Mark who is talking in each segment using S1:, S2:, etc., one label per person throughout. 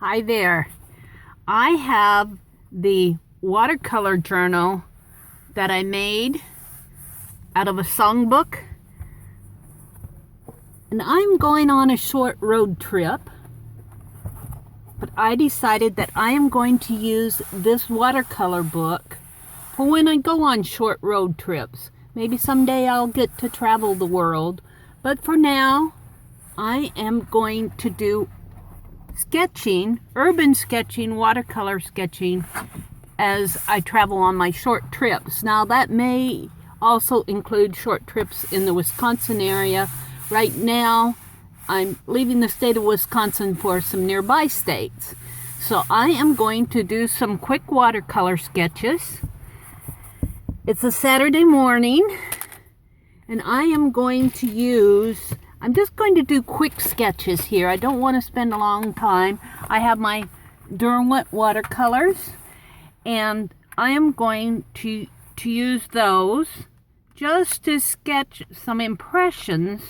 S1: Hi there. I have the watercolor journal that I made out of a songbook, and I'm going on a short road trip, but I decided that I am going to use this watercolor book for when I go on short road trips. Maybe someday I'll get to travel the world, but for now I am going to do sketching, urban sketching, watercolor sketching as I travel on my short trips. Now that may also include short trips in the Wisconsin area. Right now I'm leaving the state of Wisconsin for some nearby states. So I am going to do some quick watercolor sketches. It's a Saturday morning and I am going to I'm just going to do quick sketches here. I don't want to spend a long time. I have my Derwent watercolors, and I am going to use those just to sketch some impressions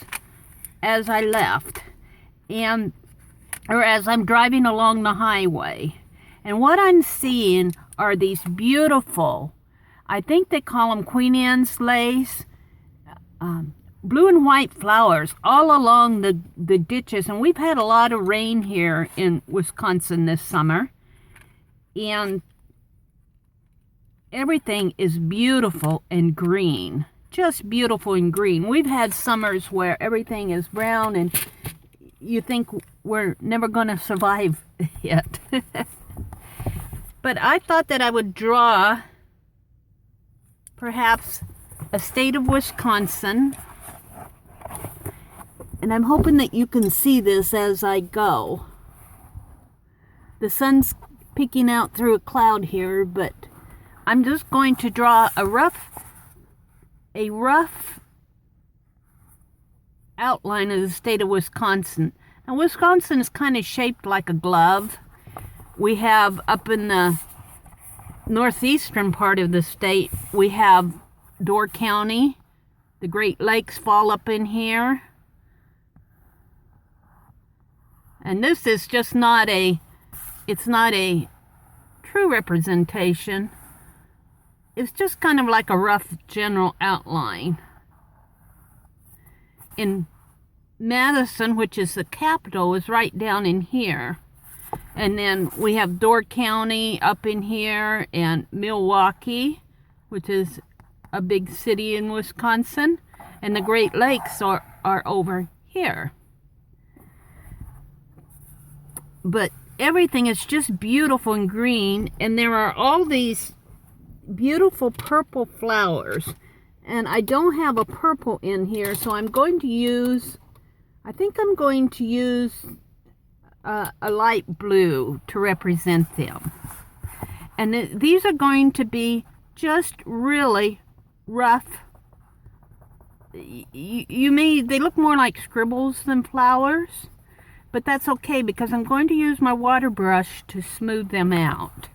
S1: as I left, or as I'm driving along the highway. And what I'm seeing are these beautiful, I think they call them Queen Anne's lace, blue and white flowers all along the ditches. And we've had a lot of rain here in Wisconsin this summer, and everything is beautiful and green, just beautiful and green. We've had summers where everything is brown and you think we're never going to survive yet. But I thought that I would draw perhaps a state of Wisconsin, and I'm hoping that you can see this as I go. The sun's peeking out through a cloud here, but I'm just going to draw a rough outline of the state of Wisconsin. Now, Wisconsin is kind of shaped like a glove. We have up in the northeastern part of the state, we have Door County. The Great Lakes fall up in here. And this is just it's not a true representation. It's just kind of like a rough general outline. In Madison, which is the capital, is right down in here. And then we have Door County up in here, and Milwaukee, which is a big city in Wisconsin, and the Great Lakes are over here. But everything is just beautiful and green, and there are all these beautiful purple flowers, and I don't have a purple in here, so I'm going to use a light blue to represent them. And these are going to be just really rough. They look more like scribbles than flowers, but that's okay because I'm going to use my water brush to smooth them out.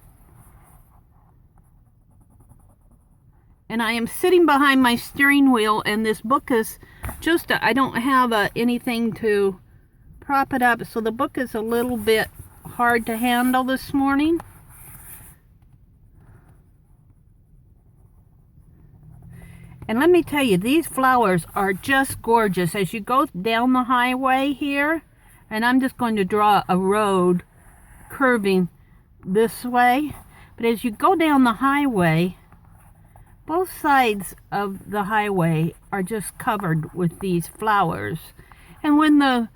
S1: And I am sitting behind my steering wheel, and this book is just, I don't have anything to prop it up, so the book is a little bit hard to handle this morning. And let me tell you, these flowers are just gorgeous. As you go down the highway here, and I'm just going to draw a road curving this way, but as you go down the highway, both sides of the highway are just covered with these flowers. And when the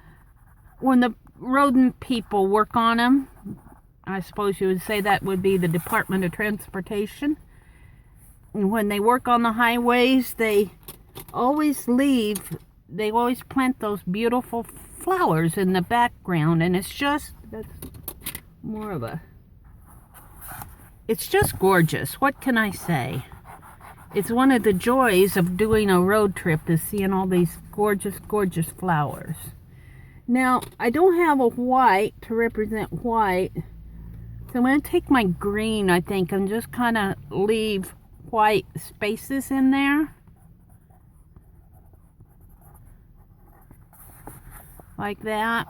S1: rodent people work on them, I suppose you would say that would be the Department of Transportation. And when they work on the highways, they always plant those beautiful flowers in the background. And it's just gorgeous. What can I say? It's one of the joys of doing a road trip, is seeing all these gorgeous, gorgeous flowers. Now, I don't have a white to represent white, so I'm going to take my green, I think, and just kind of leave white spaces in there. Like that.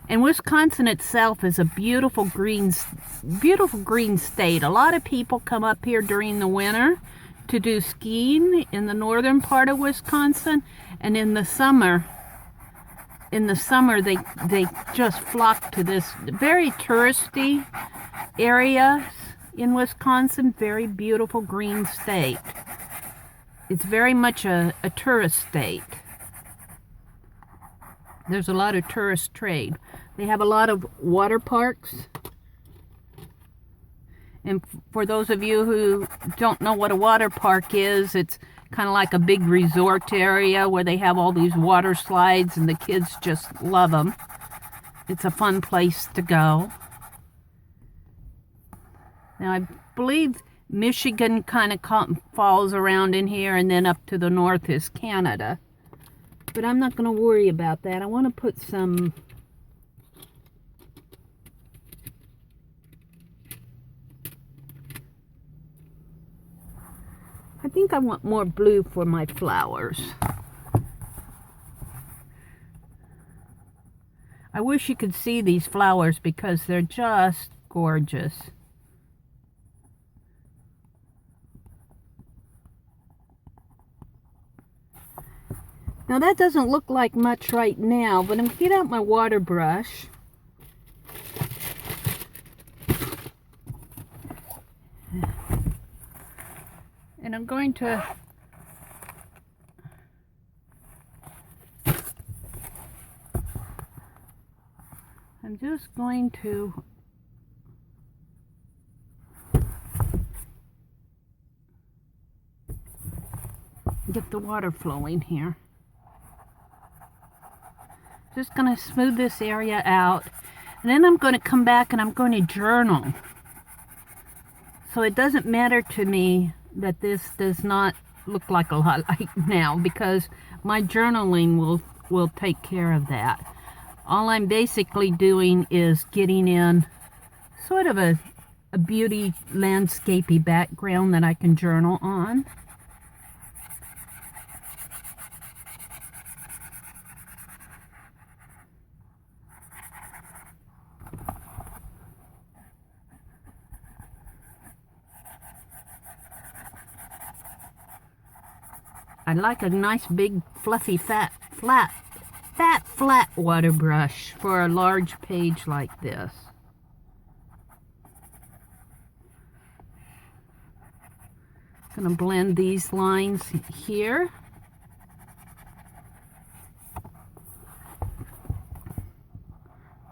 S1: And Wisconsin itself is a beautiful green state. A lot of people come up here during the winter to do skiing in the northern part of Wisconsin, and in the summer they just flock to this very touristy area in Wisconsin. Very beautiful green state. It's very much a tourist state. There's a lot of tourist trade. They have a lot of water parks. And for those of you who don't know what a water park is, it's kind of like a big resort area where they have all these water slides and the kids just love them. It's a fun place to go. Now, I believe Michigan kind of falls around in here, and then up to the north is Canada. But I'm not going to worry about that. I want to put some I think I want more blue for my flowers. I wish you could see these flowers because they're just gorgeous. Now that doesn't look like much right now, but I'm going to get out my water brush. And I'm going to get the water flowing here. Just going to smooth this area out, and then I'm going to come back and I'm going to journal. So it doesn't matter to me that this does not look like a lot like now, because my journaling will take care of that. All I'm basically doing is getting in sort of a beauty landscapey background that I can journal on. I like a nice big fluffy fat water brush for a large page like this. I'm going to blend these lines here.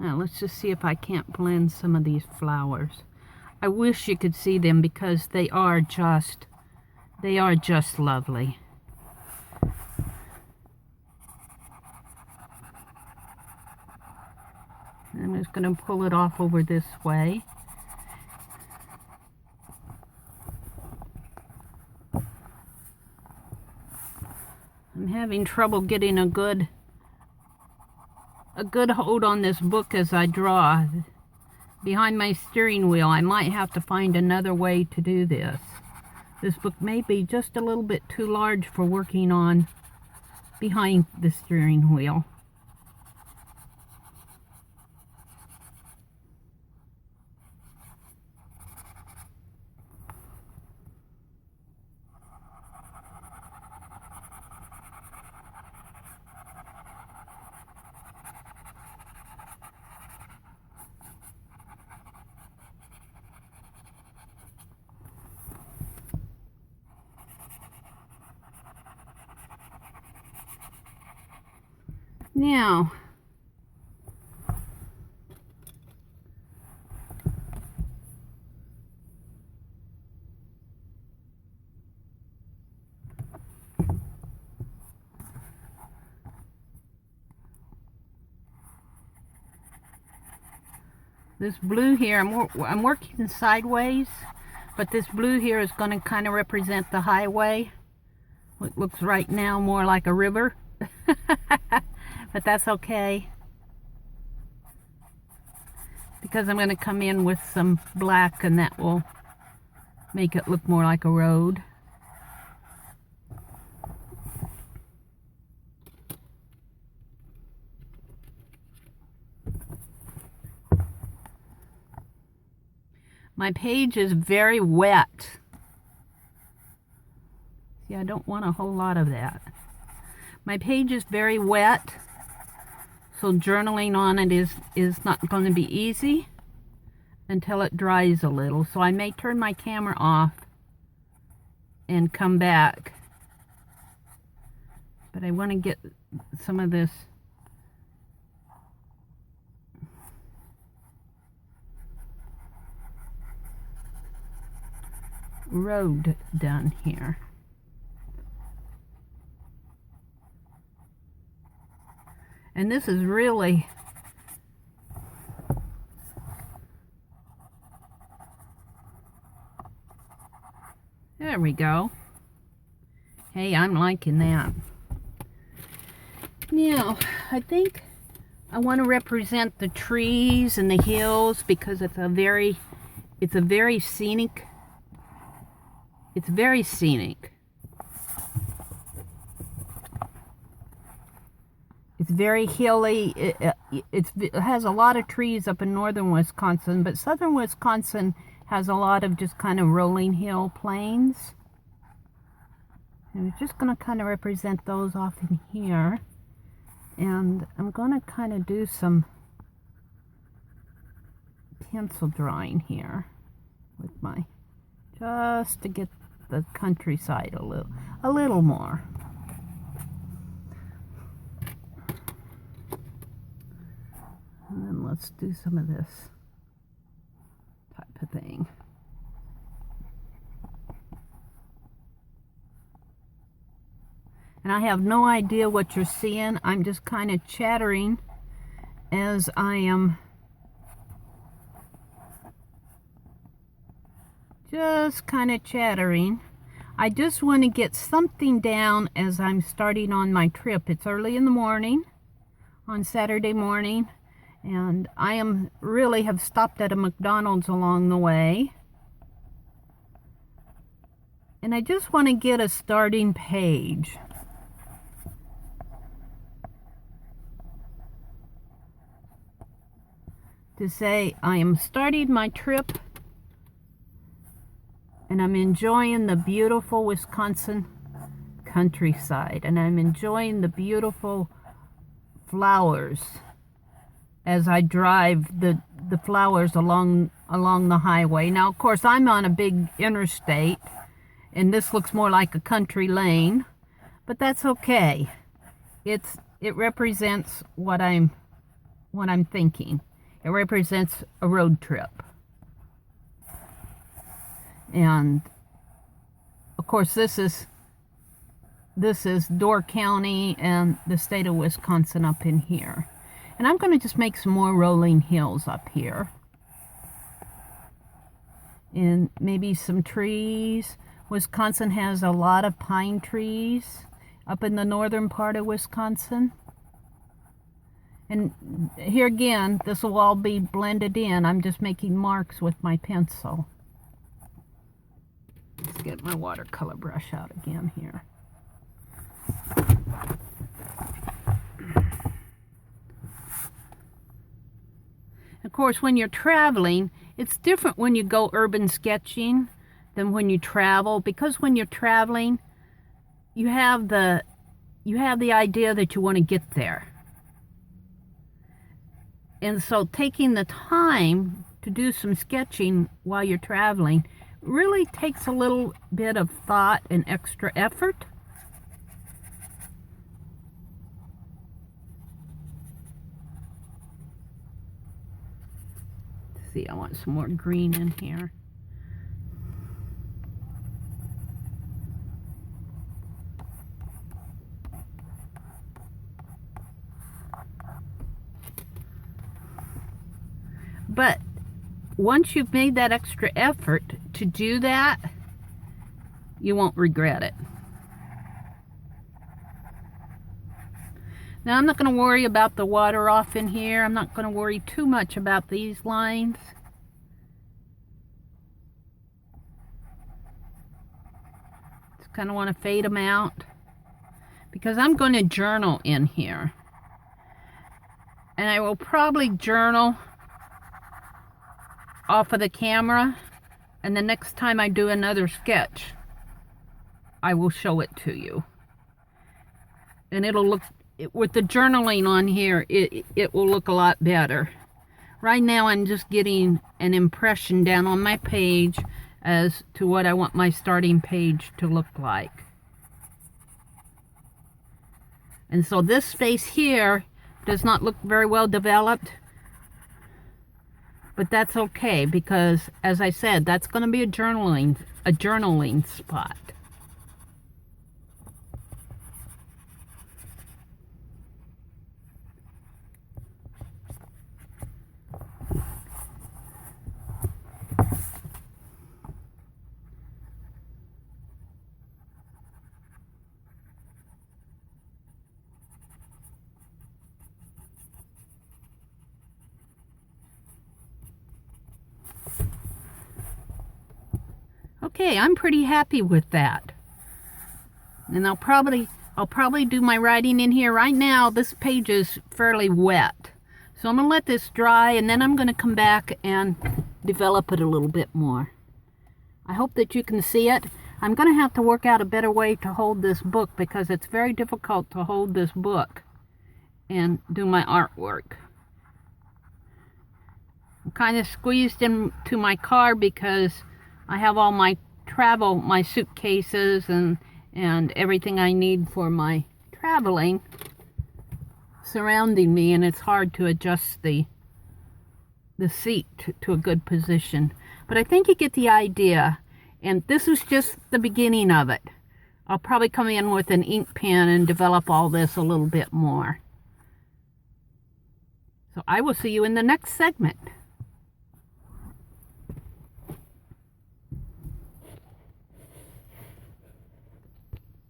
S1: Now let's just see if I can't blend some of these flowers. I wish you could see them because they are just lovely. I'm just going to pull it off over this way. I'm having trouble getting a good hold on this book as I draw. Behind my steering wheel, I might have to find another way to do this. This book may be just a little bit too large for working on behind the steering wheel. Now, this blue here, I'm working sideways, but this blue here is going to kind of represent the highway. It looks right now more like a river. But that's okay, because I'm going to come in with some black and that will make it look more like a road. My page is very wet. See, I don't want a whole lot of that. My page is very wet, so journaling on it is not going to be easy until it dries a little. So I may turn my camera off and come back. But I want to get some of this road done here. And this is really there we go. Hey, I'm liking that. Now, I think I want to represent the trees and the hills because it's very scenic. It's very scenic. It's very hilly. It has a lot of trees up in northern Wisconsin, but southern Wisconsin has a lot of just kind of rolling hill plains. And we're just going to kind of represent those off in here. And I'm going to kind of do some pencil drawing here with my, just to get the countryside a little more. And then let's do some of this type of thing. And I have no idea what you're seeing. I'm just kind of chattering as I am just kind of chattering. I just want to get something down as I'm starting on my trip. It's early in the morning on Saturday morning, and I really have stopped at a McDonald's along the way. And I just want to get a starting page. To say I am starting my trip and I'm enjoying the beautiful Wisconsin countryside, and I'm enjoying the beautiful flowers as I drive the flowers along the highway. Now, of course, I'm on a big interstate, and this looks more like a country lane, but that's okay. It represents what I'm thinking. It represents a road trip. And of course, this is Door County and the state of Wisconsin up in here. And I'm going to just make some more rolling hills up here. And maybe some trees. Wisconsin has a lot of pine trees up in the northern part of Wisconsin. And here again, this will all be blended in. I'm just making marks with my pencil. Let's get my watercolor brush out again here. Of course, when you're traveling, it's different when you go urban sketching than when you travel, because when you're traveling, you have the idea that you want to get there. And so taking the time to do some sketching while you're traveling really takes a little bit of thought and extra effort. Let's see, I want some more green in here. But once you've made that extra effort to do that, you won't regret it. Now, I'm not going to worry about the water off in here. I'm not going to worry too much about these lines. Just kind of want to fade them out because I'm going to journal in here. And I will probably journal off of the camera, and the next time I do another sketch, I will show it to you. And it'll look, with the journaling on here, it will look a lot better. Right now I'm just getting an impression down on my page as to what I want my starting page to look like. And so this space here does not look very well developed, but that's okay, because as I said, that's going to be a journaling spot. Okay, I'm pretty happy with that. And I'll probably do my writing in here. Right now, this page is fairly wet. So I'm going to let this dry, and then I'm going to come back and develop it a little bit more. I hope that you can see it. I'm going to have to work out a better way to hold this book, because it's very difficult to hold this book and do my artwork. I'm kind of squeezed into my car because I have all my my suitcases and everything I need for my traveling surrounding me, and it's hard to adjust the seat to a good position. But I think you get the idea, and this is just the beginning of it. I'll probably come in with an ink pen and develop all this a little bit more. So I will see you in the next segment.